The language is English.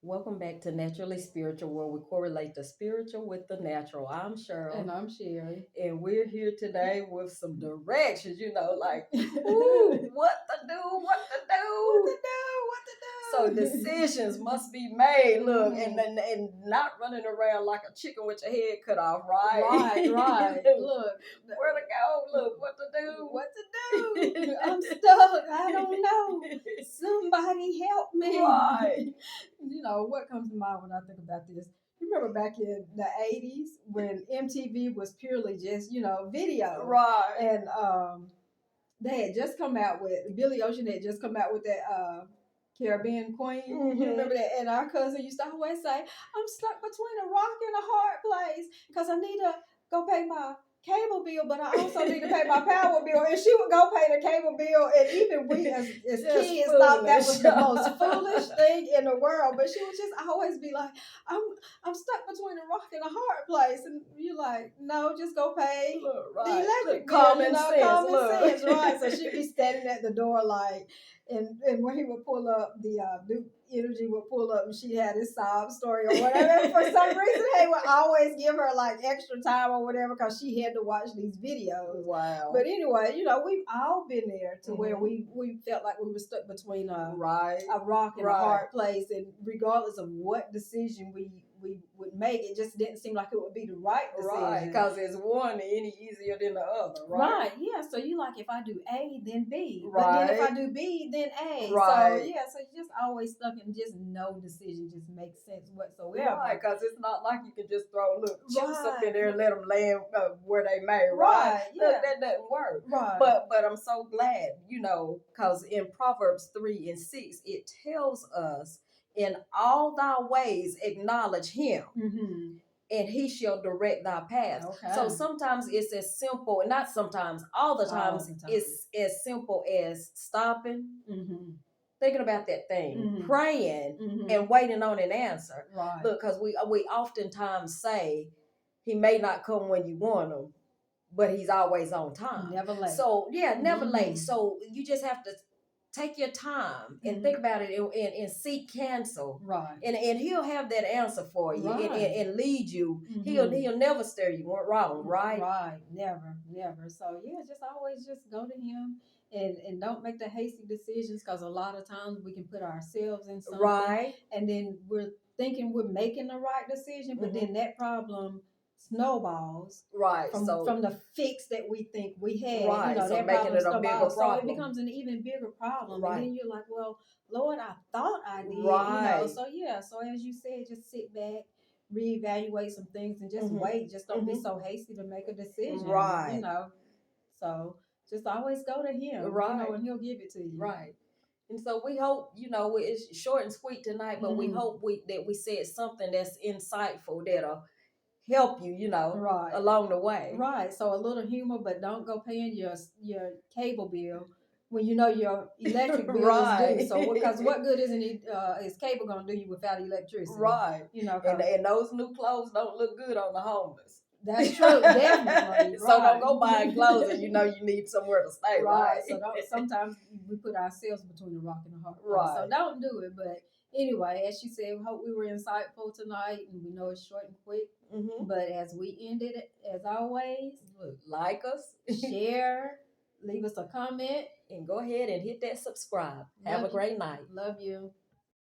Welcome back to Naturally Spiritual, where we correlate the spiritual with the natural. I'm And Cheryl, I'm Sherry. and we're here today with some directions, like, ooh, what to do, what to What do. to do? What to So do? decisions must be made, look, Mhm. and not running around like a chicken with your head cut off, right? Right. Look, Where to go, look, what to do. what to do? I'm stuck. I don't know. Somebody help me. Right. What comes to mind when I think about this? You remember back in the 80s when MTV was purely just, video. Right. And they had just come out with Billy Ocean had just come out with that Caribbean Queen. Mhm. You remember that? And our cousin used to always say, I'm stuck between a rock and a hard place because I need to go pay my cable bill, but I also need to pay my power bill. And she would go pay the cable bill. And even we as Just kids thought that was the foolish. most foolish thing in the world. But she would just always be like, I'm stuck between a rock and a hard place. And you're like, no, just go pay Look, the right. electric Look, bill. common sense. Common Look. sense, right? So she'd be standing at the door like, and when he would pull up, the New Energy would pull up, and she had his sob story or whatever. For some reason, they would always give her like extra time or whatever because she had to watch these videos. Wow. But anyway, we've all been there to where we felt like we were stuck between a rock and a hard place, and regardless of what decision we would make, it just didn't seem like it would be the right decision. Right, because it's one any easier than the other, right? Right, yeah. So you like, if I do A, then B. Right. But then if I do B, then A. Right. So yeah, so you just always stuck in just no decision just makes sense whatsoever. Right, because it's not like you can just throw chips up in Right. there and let them land where they may, Right, right? yeah. That doesn't work. Right. But I'm so glad, because in Proverbs 3 and 6, it tells us, in all thy ways acknowledge him. Mm-hmm. And he shall direct thy paths. Okay. So sometimes it's as simple, not sometimes, all the times, it's as simple as stopping, thinking about that thing, praying, and waiting on an answer. Right. Look, because we oftentimes say he may not come when you want him, but he's always on time. Never late. So yeah, never late. So you just have to take your time and think about it and seek counsel. Right. And he'll have that answer for you, Right. and lead you. He'll never steer you wrong, right? Right. Never. So yeah, just always just go to him. And don't make the hasty decisions, because a lot of times we can put ourselves in something, Right. and then we're thinking we're making the right decision, but then that problem snowballs, right, from the fix that we think we had, right, so that making it a bigger problem. So it becomes an even bigger problem, right. And then you're like, well, Lord, I thought I did, right. So yeah, so as you said, just sit back, reevaluate some things, and just wait. Just don't be so hasty to make a decision, right? So just always go to him, right? And he'll give it to you, right? And so we hope, it's short and sweet tonight, but we hope that we said something that's insightful that'll help you, right, along the way. Right. So a little humor, but don't go paying your cable bill when you know your electric bill right. is due. So because what good is cable gonna do you without electricity? Right. And those new clothes don't look good on the homeless. That's true, definitely. So don't go buying clothes and you need somewhere to stay. Right. So sometimes we put ourselves between a rock and a hard place. Right. So don't do it. But anyway, as she said, we hope we were insightful tonight, and we know it's short and quick. But as we ended it, as always, like us, share, leave us a comment, and go ahead and hit that subscribe. Have a great night. Love you.